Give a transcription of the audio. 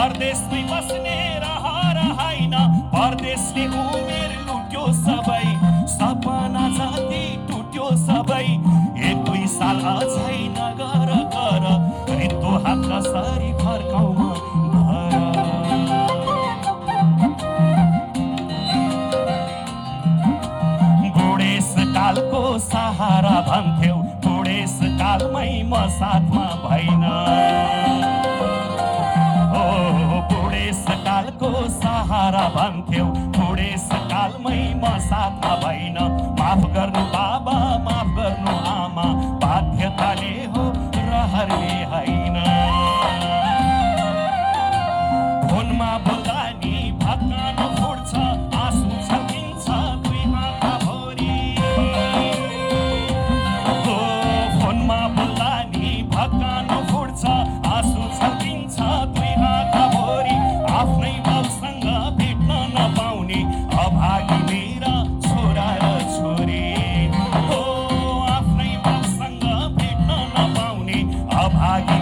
परदेशमै बस्ने रहर हैन, परदेशले उमेर लुट्यो सबै, सपना जति टुट्यो सबै। एक दुई साल अझै नगर गर, रित्तो हात कसरी फर्काउँ म घर। बुढेसकालको सहारा भन्थ्यौ, बुढेसकालमै म साथमा भइन। बुढेसकालको सहारा भन्थ्यौ, बुढेसकालमै म साथमा भइन। माफ गर्नु बाबा, माफ गर्नु आमा, बाध्यताले हो रहरले होइन। फोनमा बोल्दा नि भक्कान फुट्छ, आँसु छल्किन्छ दुई आँखा भरि। फोनमा बोल्दा नि भक्कान फुट्छ, आँसु छल्किन्छ दुई आँखा भरि। आफ्नै बाउसँग भेट्न नपाउने अभागी मेरा छोरा र छोरी। आफ्नै बाउसँग भेट्न नपाउने अभागी